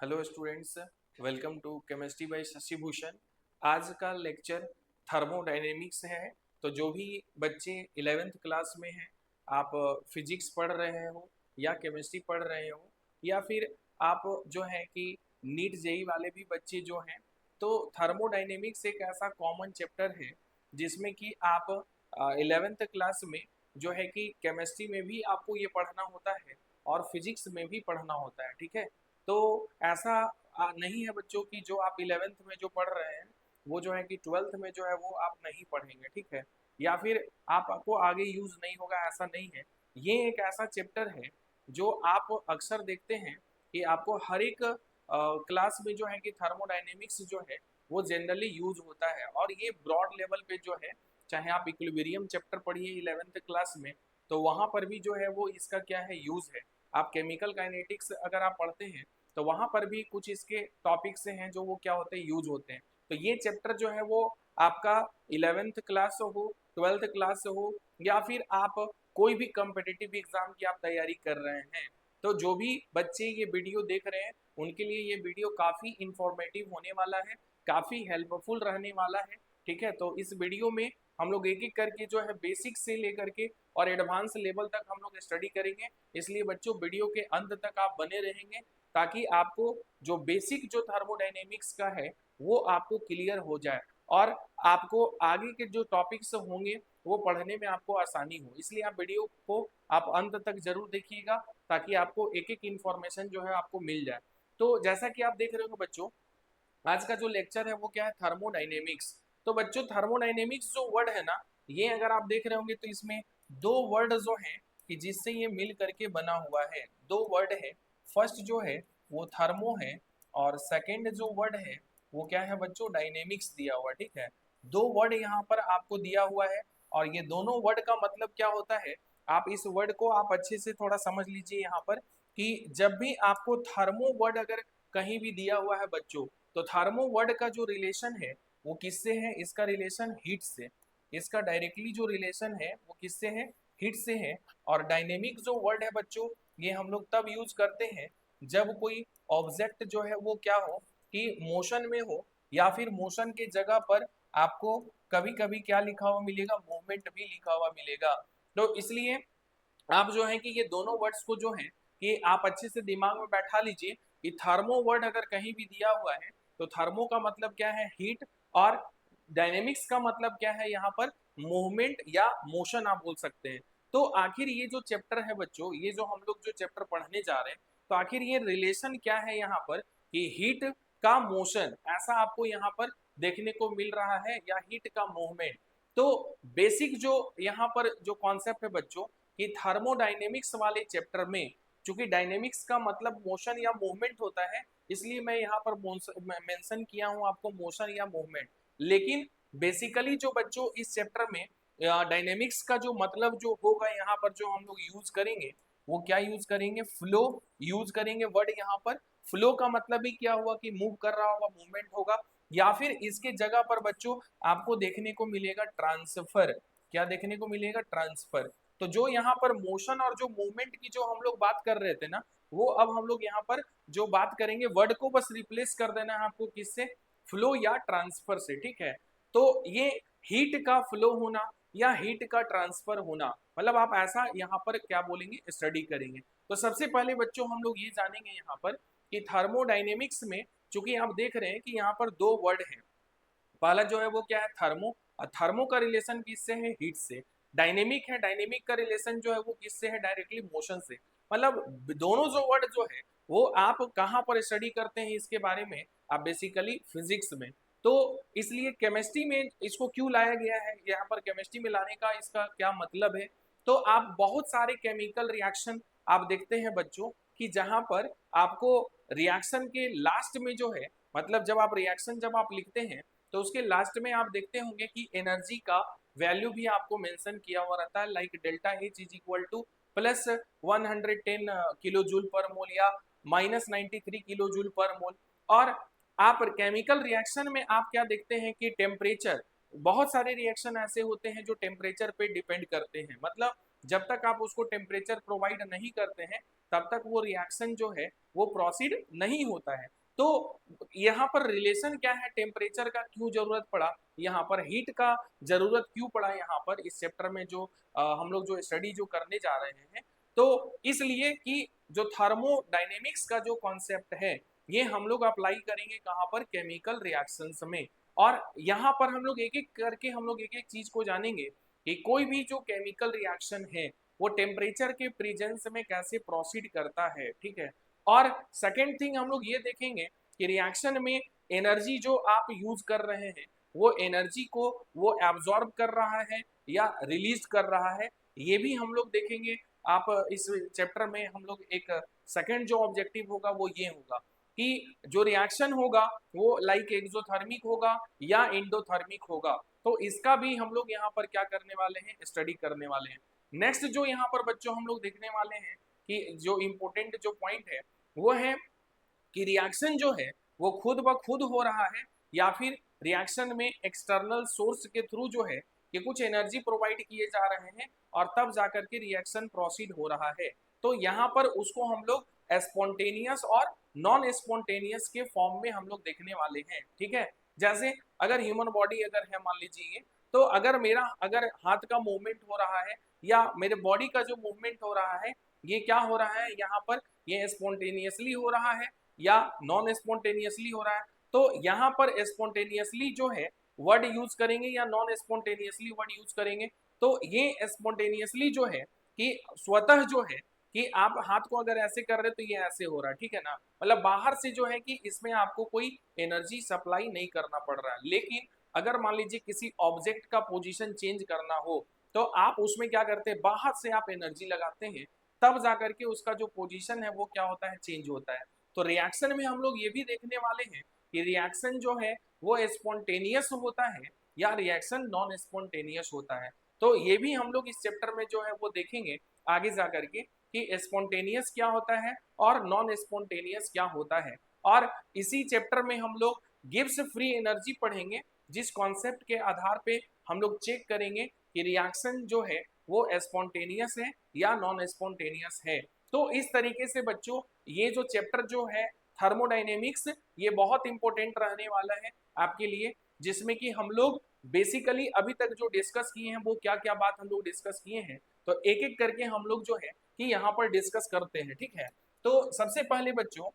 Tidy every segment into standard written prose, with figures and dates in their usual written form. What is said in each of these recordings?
Hello students, welcome to chemistry by Shashi Bhushan. आज का lecture thermodynamics है। तो जो भी बच्चे 11th क्लास में हैं, आप फिजिक्स पढ़ रहे हो या केमिस्ट्री पढ़ रहे हो, या फिर आप जो है कि नीट जेई वाले भी बच्चे जो हैं, तो थर्मोडायनेमिक्स एक ऐसा कॉमन चैप्टर है जिसमें कि आप 11th क्लास में जो है कि केमिस्ट्री में भी आपको ये पढ़ना होता है और फिजिक्स में भी पढ़ना होता है। ठीक है, तो ऐसा नहीं है बच्चों की जो आप 11th में जो पढ़ रहे हैं वो जो है कि 12th में जो है वो आप नहीं पढ़ेंगे। ठीक है, या फिर आपको आगे यूज नहीं होगा, ऐसा नहीं है। ये एक ऐसा चैप्टर है जो आप अक्सर देखते हैं कि आपको हर एक क्लास में जो है कि थर्मोडायनेमिक्स जो है वो जनरली यूज होता है। और ये ब्रॉड लेवल पे जो है, चाहे आप इक्विलिब्रियम चैप्टर पढ़िए 11th क्लास में, तो वहां पर भी जो है वो इसका क्या है यूज है। आप केमिकल काइनेटिक्स अगर आप पढ़ते हैं तो वहां पर भी कुछ इसके टॉपिक्स हैं जो वो क्या होते हैं, यूज होते हैं। तो ये चैप्टर जो है वो आपका 11th क्लास हो, 12th क्लास हो, या फिर आप कोई भी कम्पिटिटिव एग्जाम की आप तैयारी कर रहे हैं, तो जो भी बच्चे ये वीडियो देख रहे हैं उनके लिए ये वीडियो काफी इंफॉर्मेटिव होने वाला है, काफी हेल्पफुल रहने वाला है। ठीक है, तो इस वीडियो में हम लोग एक एक करके जो है बेसिक से लेकर के और एडवांस लेवल तक हम लोग स्टडी करेंगे। इसलिए बच्चों वीडियो के अंत तक आप बने रहेंगे ताकि आपको जो बेसिक जो थर्मोडायनेमिक्स का है वो आपको क्लियर हो जाए और आपको आगे के जो टॉपिक्स होंगे वो पढ़ने में आपको आसानी हो। इसलिए आप वीडियो को आप अंत तक जरूर देखिएगा ताकि आपको एक एक इन्फॉर्मेशन जो है आपको मिल जाए। तो जैसा कि आप देख रहे हो बच्चों, आज का जो लेक्चर है वो क्या है, थर्मोडायनेमिक्स। तो बच्चों थर्मोडायनेमिक्स जो वर्ड है ना, ये अगर आप देख रहे होंगे तो इसमें दो वर्ड जो हैं कि जिससे ये मिल करके बना हुआ है, दो वर्ड है। फर्स्ट जो है वो थर्मो है और सेकंड जो वर्ड है वो क्या है बच्चों, डायनेमिक्स दिया हुआ है। ठीक है, दो वर्ड यहाँ पर आपको दिया हुआ है और ये दोनों वर्ड का मतलब क्या होता है, आप इस वर्ड को आप अच्छे से थोड़ा समझ लीजिए यहाँ पर कि जब भी आपको थर्मो वर्ड अगर कहीं भी दिया हुआ है बच्चों, तो थर्मो वर्ड का जो रिलेशन है वो किससे है, इसका रिलेशन हीट से। इसका डायरेक्टली जो रिलेशन है वो किससे है, हीट से है। और डायनेमिक जो वर्ड है बच्चों, ये हम लोग तब यूज करते हैं जब कोई ऑब्जेक्ट जो है वो क्या हो कि मोशन में हो, या फिर मोशन के जगह पर आपको कभी कभी क्या लिखा हुआ मिलेगा, मूवमेंट भी लिखा हुआ मिलेगा। तो इसलिए आप जो है कि ये दोनों वर्ड्स को जो है कि आप अच्छे से दिमाग में बैठा लीजिए कि थर्मो वर्ड अगर कहीं भी दिया हुआ है तो थर्मो का मतलब क्या है, हीट, और डायनेमिक्स का मतलब क्या है यहाँ पर, मूवमेंट या मोशन आप बोल सकते हैं। तो आखिर ये जो चैप्टर है बच्चों, ये जो हम लोग जो चैप्टर पढ़ने जा रहे हैं, तो आखिर ये रिलेशन क्या है यहाँ पर कि हीट का मोशन, ऐसा आपको यहाँ पर देखने को मिल रहा है, या हीट का मूवमेंट। तो बेसिक जो यहाँ पर जो कॉन्सेप्ट है बच्चों कि थर्मोडायनेमिक्स वाले चैप्टर में, चूंकि डायनेमिक्स का मतलब मोशन या मूवमेंट होता है, इसलिए मैं यहाँ पर मेंशन किया हूँ आपको मोशन या मूवमेंट। लेकिन बेसिकली जो बच्चों इस चैप्टर में डायनेमिक्स का जो मतलब जो होगा यहाँ पर जो हम लोग यूज करेंगे वो क्या यूज करेंगे, फ्लो यूज करेंगे। वर्ड यहाँ पर फ्लो का मतलब ही क्या हुआ कि मूव कर रहा होगा, मूवमेंट होगा। या फिर इसके जगह पर बच्चों आपको देखने को मिलेगा ट्रांसफर। क्या देखने को मिलेगा, ट्रांसफर। तो जो यहाँ पर मोशन और जो मूवमेंट की जो हम लोग बात कर रहे थे ना, वो अब हम लोग यहाँ पर जो बात करेंगे वर्ड को बस रिप्लेस कर देना है आपको, किससे, फ्लो या ट्रांसफर से। ठीक है, तो ये हीट का फ्लो होना या हीट का ट्रांसफर होना, मतलब आप ऐसा यहाँ पर क्या बोलेंगे, स्टडी करेंगे। तो सबसे पहले बच्चों हम लोग ये जानेंगे यहाँ पर कि थर्मोडायनेमिक्स में, चूंकि आप देख रहे हैं कि यहाँ पर दो वर्ड है। पहला जो है वो क्या है, थर्मो, और थर्मो का रिलेशन किससे है, हीट से। डायनेमिक है, डायनेमिक का रिलेशन जो है वो किससे है, डायरेक्टली मोशन से। मतलब दोनों जो वर्ड जो है वो आप कहाँ पर स्टडी करते हैं इसके बारे में, आप बेसिकली फिजिक्स में। तो इसलिए केमिस्ट्री में इसको क्यों लाया गया है, यहाँ पर केमिस्ट्री में लाने का इसका क्या मतलब है। तो आप बहुत सारे केमिकल रिएक्शन आप देखते हैं बच्चों कि जहां पर आपको रिएक्शन के लास्ट में जो है, मतलब जब आप रिएक्शन जब आप लिखते हैं तो उसके लास्ट में आप देखते होंगे कि एनर्जी का वैल्यू भी आपको मेंशन किया हुआ रहता है, like delta H is equal to plus 110 kilo joule per mole या माइनस 93 किलो जूल पर मोल। और आप केमिकल रिएक्शन में आप क्या देखते हैं कि टेम्परेचर, बहुत सारे रिएक्शन ऐसे होते हैं जो टेम्परेचर पे डिपेंड करते हैं। मतलब जब तक आप उसको टेम्परेचर प्रोवाइड नहीं करते हैं तब तक वो रिएक्शन जो है वो प्रोसीड नहीं होता है। तो यहाँ पर रिलेशन क्या है, टेम्परेचर का क्यों जरूरत पड़ा, यहाँ पर हीट का जरूरत क्यों पड़ा, यहाँ पर इस चैप्टर में जो हम लोग जो स्टडी जो करने जा रहे हैं, तो इसलिए कि जो थर्मोडायनेमिक्स का जो कॉन्सेप्ट है ये हम लोग अप्लाई करेंगे कहाँ पर, केमिकल रिएक्शंस में। और यहाँ पर हम लोग एक एक करके हम लोग एक एक चीज को जानेंगे कि कोई भी जो केमिकल रिएक्शन है वो टेम्परेचर के प्रेजेंस में कैसे प्रोसीड करता है, ठीक है। और सेकेंड थिंग हम लोग ये देखेंगे कि रिएक्शन में एनर्जी जो आप यूज कर रहे हैं वो एनर्जी को वो एब्जॉर्ब कर रहा है या रिलीज कर रहा है, ये भी हम लोग देखेंगे। आप इस चैप्टर में हम लोग एक सेकेंड जो ऑब्जेक्टिव होगा वो ये होगा कि जो रिएक्शन होगा वो लाइक एक्सोथर्मिक होगा या इंडोथर्मिक होगा, तो इसका भी हम लोग यहाँ पर क्या करने वाले हैं, स्टडी करने वाले हैं। नेक्स्ट जो यहाँ पर बच्चों हम लोग देखने वाले हैं कि जो इम्पोर्टेंट जो पॉइंट है वो है कि रिएक्शन जो है वो खुद ब खुद हो रहा है या फिर रिएक्शन में एक्सटर्नल सोर्स के थ्रू जो है कि कुछ एनर्जी प्रोवाइड किए जा रहे हैं और तब जाकर के रिएक्शन प्रोसीड हो रहा है। तो यहाँ पर उसको हम लोग स्पॉन्टेनियस और नॉन स्पॉन्टेनियस के फॉर्म में हम लोग देखने वाले हैं, ठीक है। जैसे अगर ह्यूमन बॉडी अगर है मान लीजिए, तो अगर मेरा अगर हाथ का मूवमेंट हो रहा है या मेरे बॉडी का जो मूवमेंट हो रहा है ये क्या हो रहा है यहाँ पर, ये स्पॉन्टेनियसली हो रहा है या नॉन स्पॉन्टेनियसली हो रहा है। तो यहाँ पर स्पॉन्टेनियसली जो है वर्ड यूज करेंगे या नॉन स्पॉन्टेनियसली वर्ड यूज करेंगे। तो ये स्पॉन्टेनियसली जो है कि स्वतः जो है कि आप हाथ को अगर ऐसे कर रहे हो तो ये ऐसे हो रहा है, ठीक है ना, मतलब बाहर से जो है कि इसमें आपको कोई एनर्जी सप्लाई नहीं करना पड़ रहा है। लेकिन अगर मान लीजिए किसी ऑब्जेक्ट का पोजीशन चेंज करना हो तो आप उसमें क्या करते हैं, बाहर से आप एनर्जी लगाते हैं, तब जाकर के उसका जो पोजीशन है वो क्या होता है, चेंज होता है। तो रिएक्शन में हम लोग ये भी देखने वाले हैं कि रिएक्शन जो है वो स्पॉन्टेनियस होता है या रिएक्शन नॉन स्पॉन्टेनियस होता है। तो ये भी हम लोग इस चैप्टर में जो है वो देखेंगे आगे जाकर के कि स्पॉन्टेनियस क्या होता है और नॉन स्पॉन्टेनियस क्या होता है। और इसी चैप्टर में हम लोग गिब्स फ्री एनर्जी पढ़ेंगे, जिस कॉन्सेप्ट के आधार पे हम लोग चेक करेंगे कि रिएक्शन जो है वो स्पॉन्टेनियस है या नॉन स्पॉन्टेनियस है। तो इस तरीके से बच्चों ये जो चैप्टर जो है थर्मोडायनेमिक्स ये बहुत इंपॉर्टेंट रहने वाला है आपके लिए, जिसमें कि हम लोग बेसिकली अभी तक जो डिस्कस किए हैं वो क्या क्या बात हम लोग डिस्कस किए हैं, तो एक एक करके हम लोग जो है कि यहाँ पर डिस्कस करते हैं, ठीक है। तो सबसे पहले बच्चों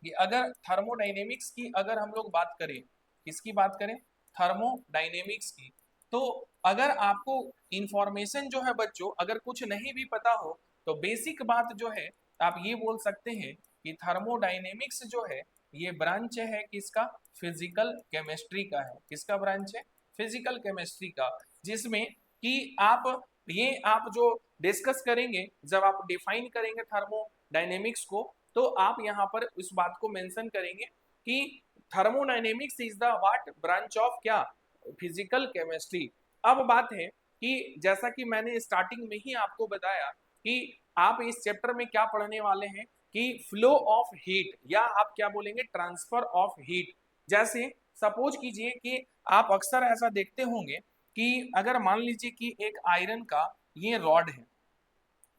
कि अगर थर्मोडायनेमिक्स की अगर हम लोग बात करें, किसकी बात करें, थर्मोडायनेमिक्स की, तो अगर आपको इंफॉर्मेशन जो है बच्चों अगर कुछ नहीं भी पता हो तो बेसिक बात जो है आप ये बोल सकते हैं कि थर्मोडायनेमिक्स जो है ये ब्रांच है किसका, फिजिकल केमिस्ट्री का है। किसका ब्रांच है, फिजिकल केमिस्ट्री का, जिसमें कि आप जो डिस्कस करेंगे जब आप डिफाइन करेंगे थर्मोडायनेमिक्स को, तो आप यहाँ पर इस बात को मेंशन करेंगे कि thermodynamics is the what, branch of क्या, फिजिकल केमिस्ट्री। अब बात है कि जैसा कि मैंने स्टार्टिंग में ही आपको बताया कि आप इस चैप्टर में क्या पढ़ने वाले हैं कि फ्लो ऑफ हीट या आप क्या बोलेंगे, ट्रांसफर ऑफ हीट। जैसे सपोज कीजिए कि आप अक्सर ऐसा देखते होंगे कि अगर मान लीजिए कि एक आयरन का ये रॉड है,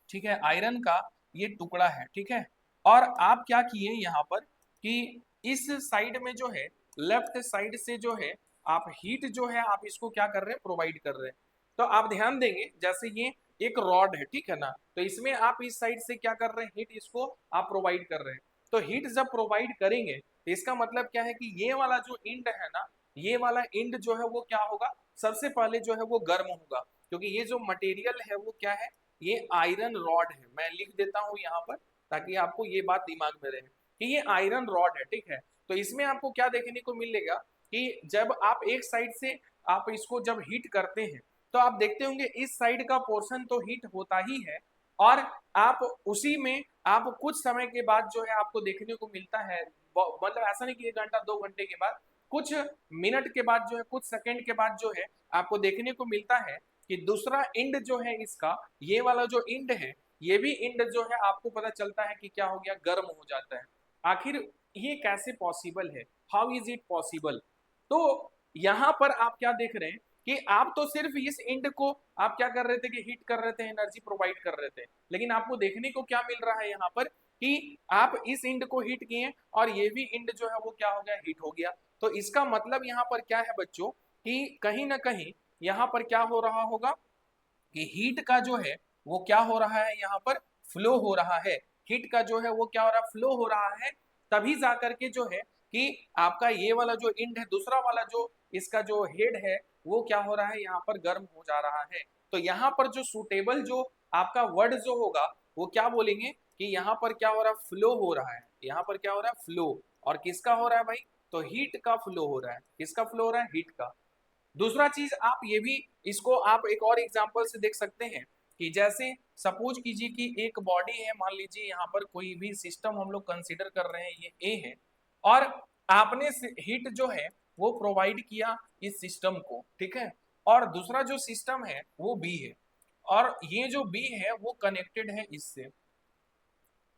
ठीक है, आयरन का ये टुकड़ा है, ठीक है, और आप क्या किए यहाँ पर कि इस साइड में जो है लेफ्ट साइड से जो है आप हीट जो है आप इसको क्या कर रहे हैं, प्रोवाइड कर रहे हैं। तो आप ध्यान देंगे जैसे ये एक रॉड है, ठीक है ना, तो इसमें आप इस साइड से क्या कर रहे हैं, हीट इसको आप प्रोवाइड कर रहे हैं। तो हीट जब प्रोवाइड करेंगे तो इसका मतलब क्या है कि ये वाला जो इंड है ना, ये वाला इंड जो है वो क्या होगा, सबसे पहले जो है वो गर्म होगा, क्योंकि ये जो मटेरियल है वो क्या है, ये आयरन रॉड है। मैं लिख देता हूं यहाँ पर ताकि आपको ये बात दिमाग में रहे कि ये आयरन रॉड है, ठीक है। तो इसमें आपको क्या देखने को मिलेगा कि जब आप एक साइड से आप इसको जब हीट करते हैं तो आप देखते होंगे इस साइड का पोर्शन तो हीट होता ही है, और आप उसी में आप कुछ समय के बाद जो है आपको देखने को मिलता है, मतलब ऐसा नहीं कि 1 घंटा 2 घंटे के बाद, कुछ मिनट के बाद जो है, कुछ सेकंड के बाद जो है आपको देखने को मिलता है कि दूसरा इंड जो है इसका, ये वाला जो इंड है, ये भी इंड जो है आपको पता चलता है कि क्या हो गया, गर्म हो जाता है। आखिर ये कैसे पॉसिबल है, हाउ इज इट पॉसिबल। तो यहाँ पर आप क्या देख रहे हैं कि आप तो सिर्फ इस इंड को आप क्या कर रहे थे कि हीट कर रहे थे, एनर्जी प्रोवाइड कर रहे थे, लेकिन आपको देखने को क्या मिल रहा है यहाँ पर कि आप इस इंड को हीट किए और ये भी इंड जो है वो क्या हो गया, हीट हो गया। तो इसका मतलब यहाँ पर क्या है बच्चों कि कहीं ना कहीं यहाँ पर क्या हो रहा होगा कि हीट का जो है वो क्या हो रहा है, यहाँ पर फ्लो हो रहा है। हीट का जो है वो क्या हो रहा है, फ्लो हो रहा है। तभी जा करके जो है कि आपका ये वाला जो इंड है, दूसरा वाला जो इसका जो हेड है वो क्या हो रहा है, यहाँ पर गर्म हो जा रहा है। तो यहाँ पर जो सुटेबल जो आपका वर्ड जो होगा वो क्या बोलेंगे कि यहाँ पर क्या हो रहा है, फ्लो हो रहा है। यहाँ पर क्या हो रहा है, फ्लो। और किसका हो रहा है भाई, तो हीट का फ्लो हो रहा है। किसका फ्लो हो रहा है, हीट का। दूसरा चीज आप ये भी इसको आप एक और एग्जांपल से देख सकते हैं कि जैसे सपोज कीजिए कि एक बॉडी है, मान लीजिए यहाँ पर कोई भी सिस्टम हम लोग कंसीडर कर रहे हैं, ये ए है, और आपने हीट जो है वो प्रोवाइड किया इस सिस्टम को, ठीक है। और दूसरा जो सिस्टम है वो बी है, और ये जो बी है वो कनेक्टेड है इससे,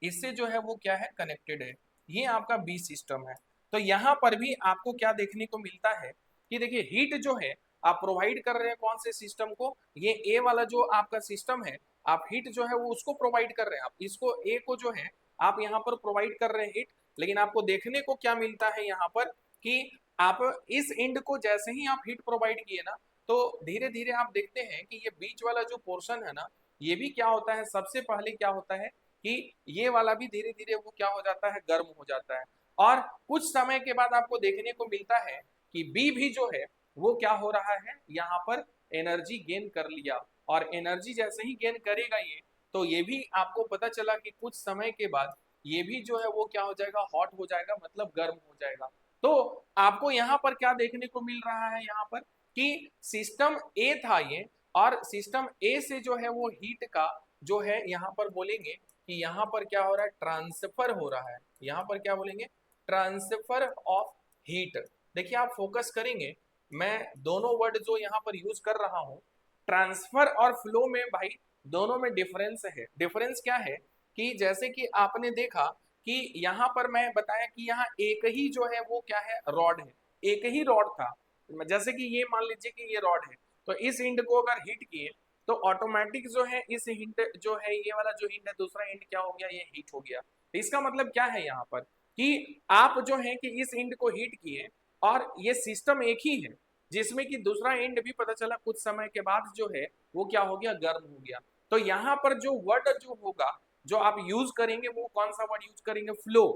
इससे जो है वो क्या है, कनेक्टेड है। ये आपका बी सिस्टम है। तो यहाँ पर भी आपको क्या देखने को मिलता है कि देखिए हीट जो है आप प्रोवाइड कर रहे हैं कौन से सिस्टम को, ये ए वाला जो आपका सिस्टम है, आप हीट जो है वो उसको प्रोवाइड कर रहे हैं, आप इसको ए को जो है आप यहाँ पर प्रोवाइड कर रहे हैं हीट। लेकिन आपको देखने को क्या मिलता है यहाँ पर कि आप इस एंड को जैसे ही आप हीट प्रोवाइड किए ना, तो धीरे धीरे आप देखते हैं कि ये बीच वाला जो पोर्शन है ना, ये भी क्या होता है, सबसे पहले क्या होता है कि ये वाला भी धीरे धीरे वो क्या हो जाता है, गर्म हो जाता है। और कुछ समय के बाद आपको देखने को मिलता है कि बी भी जो है वो क्या हो रहा है, यहाँ पर एनर्जी गेन कर लिया। और एनर्जी जैसे ही गेन करेगा ये, तो ये भी आपको पता चला कि कुछ समय के बाद ये भी जो है वो क्या हो जाएगा, हॉट हो जाएगा, मतलब गर्म हो जाएगा। तो आपको यहाँ पर क्या देखने को मिल रहा है, यहाँ पर कि सिस्टम ए था ये, और सिस्टम ए से जो है वो हीट का जो है यहाँ पर बोलेंगे कि यहाँ पर क्या हो रहा है, ट्रांसफर हो रहा है। यहाँ पर क्या बोलेंगे, ट्रांसफर ऑफ हीट। देखिए आप फोकस करेंगे, मैं दोनों वर्ड जो यहाँ पर यूज कर रहा हूँ, ट्रांसफर और फ्लो में भाई दोनों में डिफरेंस है। डिफरेंस क्या है कि जैसे कि आपने देखा कि यहाँ पर मैं बताया कि यहाँ एक ही जो है वो क्या है, रॉड है, एक ही रॉड था। जैसे कि ये मान लीजिए कि ये रॉड है, तो इस इंड को अगर हिट किए तो ऑटोमेटिक जो है इस हिंट जो है, ये वाला जो हिंट है, दूसरा हिंट क्या हो गया, ये हीट हो गया। तो इसका मतलब क्या है यहाँ पर कि आप जो है कि इस इंड को हीट किए और ये सिस्टम एक ही है, जिसमें कि दूसरा एंड भी पता चला कुछ समय के बाद जो है वो क्या हो गया, गर्म हो गया। तो यहाँ पर जो वर्ड जो होगा जो आप यूज करेंगे वो कौन सा वर्ड यूज करेंगे, फ्लो।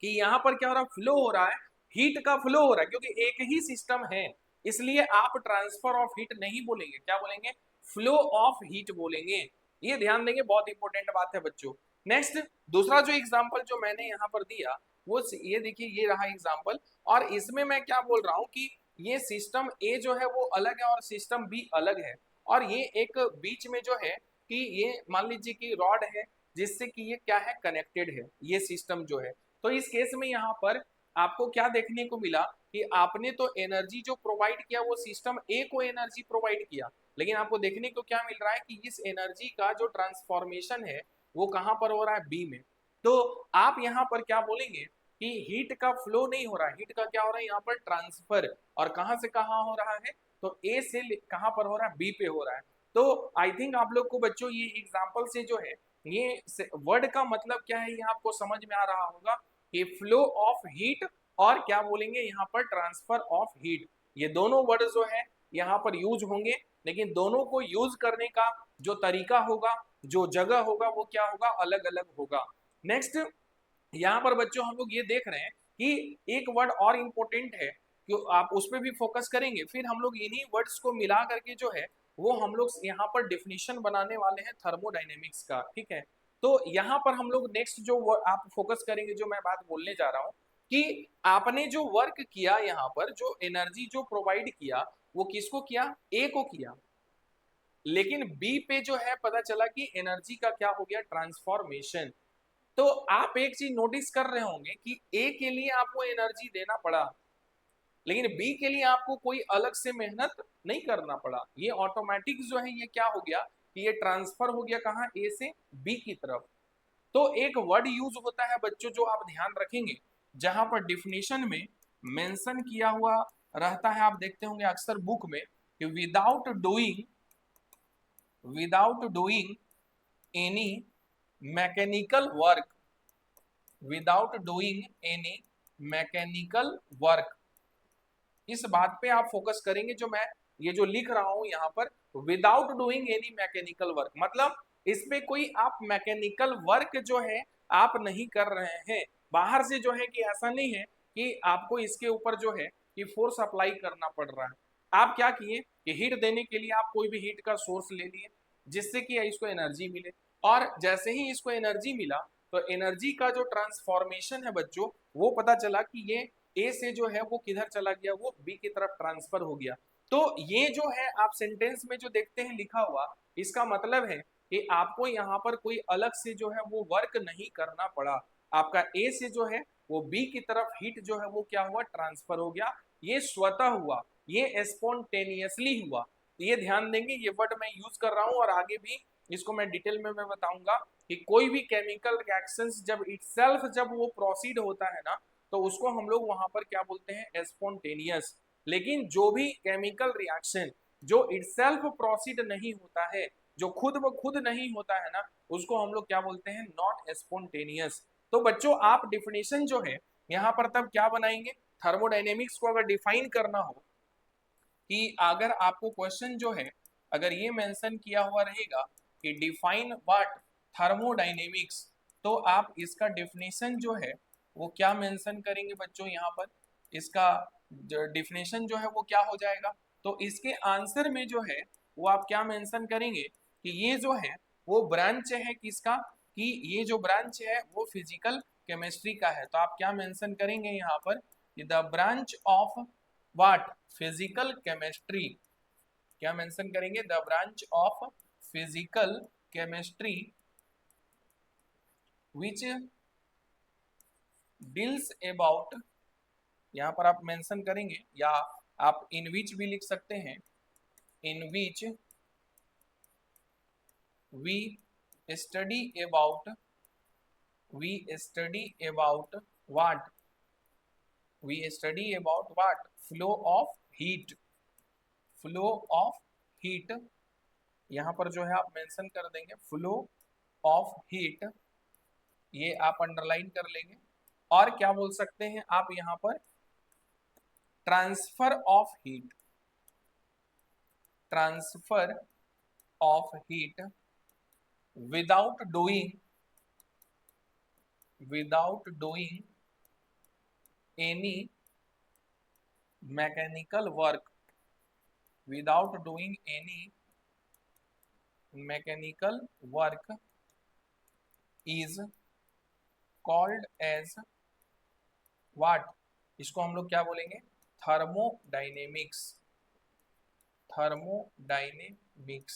कि यहाँ पर क्या हो रहा है, फ्लो हो रहा है, हीट का फ्लो हो रहा है, क्योंकि एक ही सिस्टम है, इसलिए आप ट्रांसफर ऑफ हीट नहीं बोलेंगे, क्या बोलेंगे, फ्लो ऑफ हीट बोलेंगे। ये ध्यान देंगे, बहुत इंपॉर्टेंट बात है बच्चों। नेक्स्ट दूसरा जो एग्जांपल जो मैंने यहाँ पर दिया वो ये देखिए, ये रहा एग्जांपल, और इसमें मैं क्या बोल रहा हूँ कि ये सिस्टम ए जो है वो अलग है और सिस्टम बी अलग है, और ये एक बीच में जो है कि ये मान लीजिए कि रॉड है जिससे कि ये क्या है, कनेक्टेड है ये सिस्टम जो है। तो इस केस में यहाँ पर आपको क्या देखने को मिला कि आपने तो एनर्जी जो प्रोवाइड किया वो सिस्टम ए को एनर्जी प्रोवाइड किया, लेकिन आपको देखने को क्या मिल रहा है कि इस एनर्जी का जो ट्रांसफॉर्मेशन है वो कहाँ पर हो रहा है, बी में। तो आप यहाँ पर क्या बोलेंगे कि हीट का फ्लो नहीं हो रहा है, हीट का क्या हो रहा है, यहाँ पर ट्रांसफर। और कहाँ से कहाँ हो रहा है, तो ए से कहाँ पर हो रहा है, बी पे हो रहा है। तो आई थिंक आप लोग को बच्चों ये एग्जाम्पल से जो है ये वर्ड का मतलब क्या है ये आपको समझ में आ रहा होगा कि फ्लो ऑफ हीट और क्या बोलेंगे यहाँ पर, ट्रांसफर ऑफ हीट। ये दोनों वर्ड जो है यहाँ पर यूज होंगे, लेकिन दोनों को यूज करने का जो तरीका होगा, जो जगह होगा, वो क्या होगा, अलग अलग होगा। नेक्स्ट यहाँ पर बच्चों हम लोग ये देख रहे हैं कि एक वर्ड और इम्पोर्टेंट है, कि आप उस पर भी फोकस करेंगे, फिर हम लोग इन्हीं वर्ड्स को मिला करके जो है वो हम लोग यहाँ पर डिफिनीशन बनाने वाले हैं थर्मोडाइनेमिक्स का, ठीक है। तो यहाँ पर हम लोग नेक्स्ट जो आप फोकस करेंगे, जो मैं बात बोलने जा रहा हूँ कि आपने जो वर्क किया यहाँ पर, जो एनर्जी जो प्रोवाइड किया वो किसको किया, ए को किया, लेकिन बी पे जो है पता चला कि एनर्जी का क्या हो गया, ट्रांसफॉर्मेशन। तो आप एक चीज नोटिस कर रहे होंगे कि ए के लिए आपको एनर्जी देना पड़ा, लेकिन बी के लिए आपको कोई अलग से मेहनत नहीं करना पड़ा। ये ऑटोमेटिक जो है ये क्या हो गया कि ये ट्रांसफर हो गया कहाँ, ए से बी की तरफ। तो एक वर्ड यूज होता है बच्चों जो आप ध्यान रखेंगे, जहां पर डिफिनेशन में मेंशन किया हुआ रहता है, आप देखते होंगे अक्सर बुक में कि without doing any mechanical work, without doing any mechanical work, इस बात पे आप फोकस करेंगे। जो मैं ये जो लिख रहा हूं यहाँ पर, without doing any mechanical work, मतलब इस पे कोई आप मैकेनिकल वर्क जो है आप नहीं कर रहे हैं बाहर से, जो है कि ऐसा नहीं है कि आपको इसके ऊपर जो है कि फोर्स अप्लाई करना पड़ रहा है। आप क्या किए कि हीट देने के लिए आप कोई भी हीट का सोर्स ले लिए जिससे कि इसको एनर्जी मिले, और जैसे ही इसको एनर्जी मिला तो एनर्जी का जो ट्रांसफॉर्मेशन है बच्चों, वो पता चला कि ये ए से जो है वो किधर चला गया, वो बी की तरफ ट्रांसफर हो गया। तो ये जो है आप सेंटेंस में जो देखते हैं लिखा हुआ, इसका मतलब है कि आपको यहाँ पर कोई अलग से जो है वो वर्क नहीं करना पड़ा, आपका ए से जो है वो बी की तरफ हीट जो है वो क्या हुआ, ट्रांसफर हो गया। ये स्वतः हुआ, ये स्पॉन्टेनियसली हुआ। ये ध्यान देंगे, ये वर्ड मैं यूज कर रहा हूँ और आगे भी इसको मैं डिटेल में मैं बताऊंगा कि कोई भी केमिकल रिएक्शंस जब इटसेल्फ जब वो प्रोसीड होता है ना, तो उसको हम लोग वहां पर क्या बोलते हैं, स्पॉन्टेनियस। लेकिन जो भी केमिकल रिएक्शन जो इटसेल्फ प्रोसीड नहीं होता है, जो खुद ब खुद नहीं होता है ना, उसको हम लोग क्या बोलते हैं, नॉट स्पॉन्टेनियस। तो बच्चों आप डिफिनेशन जो है यहाँ पर तब क्या बनाएंगे, थर्मोडाइनेमिक्स को अगर डिफाइन करना हो, कि अगर आपको क्वेश्चन जो है अगर ये मेंशन किया हुआ रहेगा कि डिफाइन व्हाट थर्मोडाइनेमिक्स, तो आप इसका डेफिनेशन जो है वो क्या मेंशन करेंगे बच्चों, यहाँ पर इसका डेफिनेशन जो है वो क्या हो जाएगा। तो इसके आंसर में जो है वो आप क्या मेंशन करेंगे कि ये जो है वो ब्रांच है किसका, कि ये जो ब्रांच है वो फिजिकल केमिस्ट्री का है। तो आप क्या मेंशन करेंगे यहाँ पर कि the branch of what, physical chemistry, क्या मेंशन करेंगे, the branch of physical chemistry which deals about, यहाँ पर आप मेंशन करेंगे या आप इन विच भी लिख सकते हैं, in which we study about, we study about what, we study about what, flow of heat, flow of heat, यहाँ पर जो है आप मेंशन कर देंगे फ्लो ऑफ हीट, ये आप अंडरलाइन कर लेंगे। और क्या बोल सकते हैं आप यहाँ पर, transfer of heat, transfer of heat without doing, without doing any mechanical work, without doing any mechanical work is called as what, इसको हम लोग क्या बोलेंगे, थर्मोडाइनेमिक्स, थर्मोडाइनेमिक्स।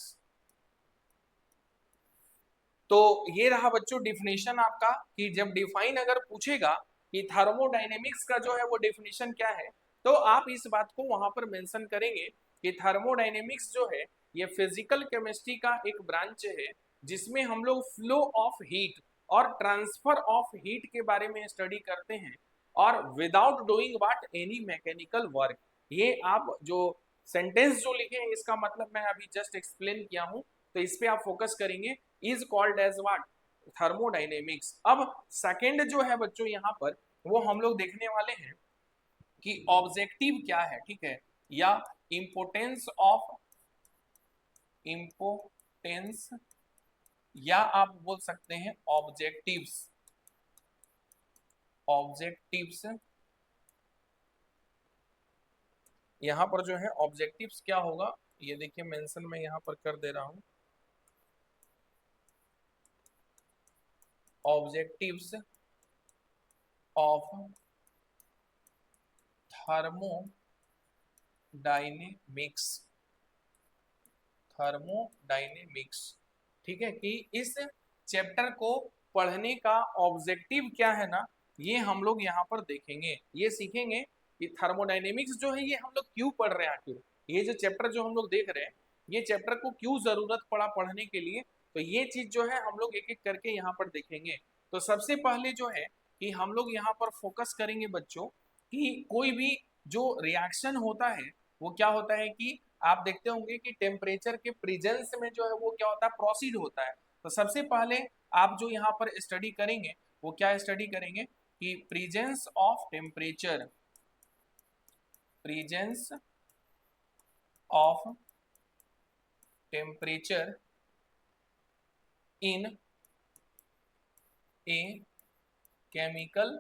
तो ये रहा बच्चों डिफिनेशन आपका, कि जब डिफाइन अगर पूछेगा कि थर्मोडाइनेमिक्स का जो है वो डिफिनेशन क्या है, तो आप इस बात को वहां पर मेंशन करेंगे कि थर्मोडाइनेमिक्स जो है ये फिजिकल केमिस्ट्री का एक ब्रांच है जिसमें हम लोग फ्लो ऑफ हीट और ट्रांसफर ऑफ हीट के बारे में स्टडी करते हैं, और without doing what, any mechanical work. ये आप जो सेंटेंस जो लिखे हैं इसका मतलब मैं अभी जस्ट एक्सप्लेन किया हूं, तो इस पे आप फोकस करेंगे, is called as what, thermodynamics. अब सेकंड जो है बच्चों यहाँ पर वो हम लोग देखने वाले हैं कि ऑब्जेक्टिव क्या है, ठीक है, या इंपोर्टेंस ऑफ, इंपोर्टेंस, या आप बोल सकते हैं ऑब्जेक्टिव्स, ऑब्जेक्टिव्स। यहाँ पर जो है ऑब्जेक्टिव्स क्या होगा, ये देखिए मेंशन मैं यहाँ पर कर दे रहा हूं, ऑब्जेक्टिव्स ऑफ थर्मोडाइनेमिक्स, थर्मोडाइनेमिक्स, ठीक है, कि इस चैप्टर को पढ़ने का ऑब्जेक्टिव क्या है ना, ये हम लोग यहाँ पर देखेंगे, ये सीखेंगे कि थर्मोडाइनेमिक्स जो है ये हम लोग क्यों पढ़ रहे हैं, आखिर ये जो चैप्टर जो हम लोग देख रहे हैं ये चैप्टर को क्यों जरूरत पड़ा पढ़ने के लिए। तो ये चीज जो है हम लोग एक एक करके यहाँ पर देखेंगे। तो सबसे पहले जो है कि हम लोग यहाँ पर फोकस करेंगे बच्चों कि कोई भी जो रिएक्शन होता है वो क्या होता है कि आप देखते होंगे कि टेम्परेचर के प्रेजेंस में जो है वो क्या होता है, प्रोसीड होता है। तो सबसे पहले आप जो यहाँ पर स्टडी करेंगे वो क्या स्टडी करेंगे कि presence of temperature, presence of temperature in a chemical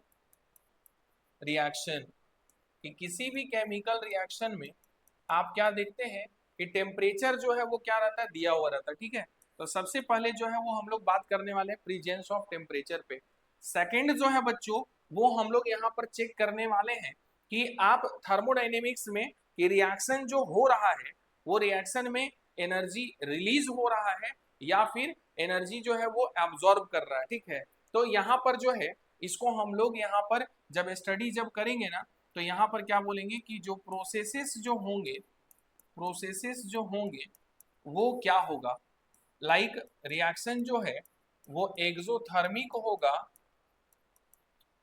reaction, कि किसी भी केमिकल रिएक्शन में आप क्या देखते हैं कि टेम्परेचर जो है वो क्या रहता है, दिया हुआ रहता है। ठीक है, तो सबसे पहले जो है वो हम लोग बात करने वाले हैं प्रेजेंस ऑफ टेम्परेचर पे। सेकंड जो है बच्चों वो हम लोग यहाँ पर चेक करने वाले हैं कि आप थर्मोडायनेमिक्स में कि रिएक्शन जो हो रहा है वो रिएक्शन में एनर्जी रिलीज हो रहा है या फिर एनर्जी जो है वो एब्जॉर्ब कर रहा है। ठीक है, तो यहाँ पर जो है इसको हम लोग यहाँ पर जब स्टडी जब करेंगे ना तो यहाँ पर क्या बोलेंगे कि जो प्रोसेसेस जो होंगे, प्रोसेसेस जो होंगे वो क्या होगा, लाइक रिएक्शन जो है वो एक्सोथर्मिक होगा,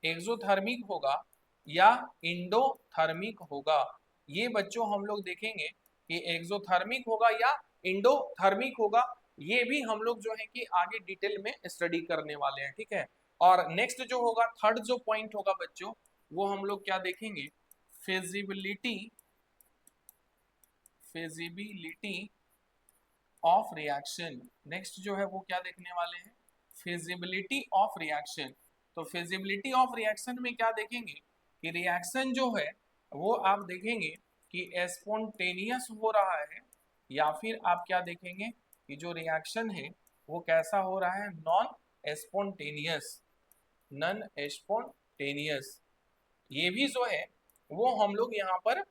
एक्सोथर्मिक होगा या इंडोथर्मिक होगा। ये बच्चों हम लोग देखेंगे कि एक्सोथर्मिक होगा या इंडोथर्मिक होगा, ये भी हम लोग जो है कि आगे डिटेल में स्टडी करने वाले हैं। ठीक है, और नेक्स्ट जो होगा थर्ड जो पॉइंट होगा बच्चों वो हम लोग क्या देखेंगे, feasibility, feasibility of reaction. Next जो है वो क्या देखने वाले हैं, फिजिबिलिटी ऑफ रिएक्शन। तो फिजिबिलिटी ऑफ रिएक्शन में क्या देखेंगे कि रिएक्शन जो है वो आप देखेंगे कि स्पॉन्टेनियस हो रहा है या फिर आप क्या देखेंगे कि जो रिएक्शन है वो कैसा हो रहा है, नॉन स्पॉन्टेनियस, नॉन स्पॉन्टेनियस। ये भी जो है वो हम लोग यहाँ पर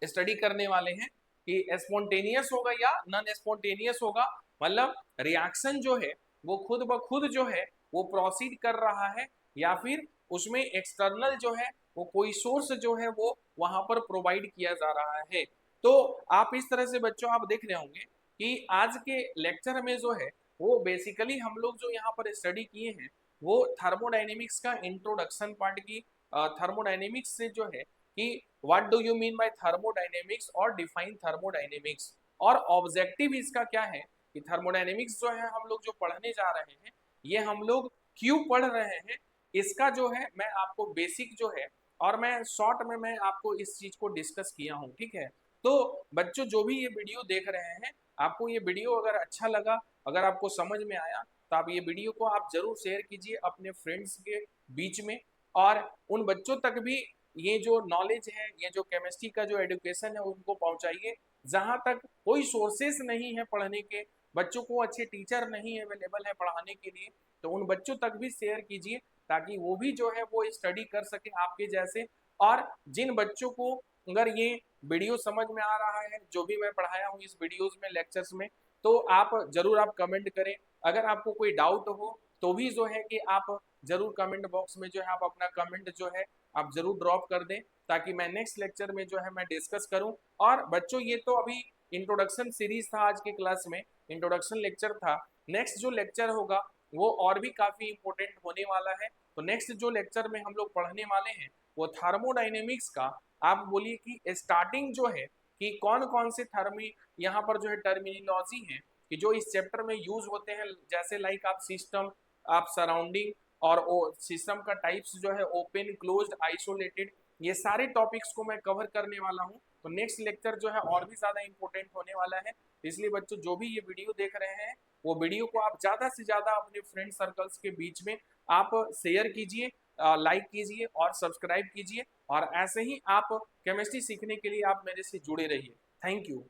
स्टडी करने वाले हैं कि स्पॉन्टेनियस होगा या नॉन स्पॉन्टेनियस होगा, मतलब रिएक्शन जो है वो खुद ब खुद जो है वो प्रोसीड कर रहा है या फिर उसमें एक्सटर्नल जो है वो कोई सोर्स जो है वो वहां पर प्रोवाइड किया जा रहा है। तो आप इस तरह से बच्चों आप देख रहे होंगे कि आज के लेक्चर में जो है वो बेसिकली हम लोग जो यहाँ पर स्टडी किए हैं वो थर्मोडायनेमिक्स का इंट्रोडक्शन पार्ट की, थर्मोडायनेमिक्स से जो है कि what do you mean by thermodynamics और डिफाइन थर्मोडायनेमिक्स, और ऑब्जेक्टिव इसका क्या है कि थर्मोडायनेमिक्स जो है हम लोग जो पढ़ने जा रहे हैं ये हम लोग क्यों पढ़ रहे हैं, इसका जो है मैं आपको बेसिक जो है और मैं शॉर्ट में मैं आपको इस चीज को डिस्कस किया हूँ। ठीक है, तो बच्चों जो भी ये वीडियो देख रहे हैं आपको ये वीडियो अगर अच्छा लगा, अगर आपको समझ में आया तो आप ये वीडियो को आप जरूर शेयर कीजिए अपने फ्रेंड्स के बीच में, और उन बच्चों तक भी ये जो नॉलेज है, ये जो केमिस्ट्री का जो एजुकेशन है उनको पहुंचाइए। जहां तक कोई सोर्सेस नहीं है पढ़ने के, बच्चों को अच्छे टीचर नहीं अवेलेबल है पढ़ाने के लिए, तो उन बच्चों तक भी शेयर कीजिए ताकि वो भी जो है वो स्टडी कर सके आपके जैसे। और जिन बच्चों को अगर ये वीडियो समझ में आ रहा है जो भी मैं पढ़ाया हूँ इस वीडियोज में लेक्चर्स में, तो आप जरूर आप कमेंट करें। अगर आपको कोई डाउट हो तो भी जो है कि आप जरूर कमेंट बॉक्स में जो है आप अपना कमेंट जो है आप जरूर ड्रॉप कर दें ताकि मैं नेक्स्ट लेक्चर में जो है मैं डिस्कस करूं। और बच्चों ये तो अभी इंट्रोडक्शन सीरीज था, आज की क्लास में इंट्रोडक्शन लेक्चर था। नेक्स्ट जो लेक्चर होगा वो और भी काफी इंपॉर्टेंट होने वाला है। तो नेक्स्ट जो लेक्चर में हम लोग पढ़ने वाले हैं वो थर्मोडाइनेमिक्स का, आप बोलिए कि स्टार्टिंग जो है कि कौन कौन से थर्मी यहाँ पर जो है टर्मिनोलॉजी है कि जो इस चैप्टर में यूज होते हैं, जैसे लाइक आप सिस्टम, आप सराउंडिंग, और सिस्टम का टाइप्स जो है ओपन, क्लोज्ड, आइसोलेटेड, ये सारे टॉपिक्स को मैं कवर करने वाला हूँ। तो नेक्स्ट लेक्चर जो है और भी ज्यादा इंपॉर्टेंट होने वाला है। इसलिए बच्चों जो भी ये वीडियो देख रहे हैं वो वीडियो को आप ज्यादा से ज्यादा अपने फ्रेंड सर्कल्स के बीच में आप शेयर कीजिए, लाइक कीजिए और सब्सक्राइब कीजिए, और ऐसे ही आप केमिस्ट्री सीखने के लिए आप मेरे से जुड़े रहिए। Thank you.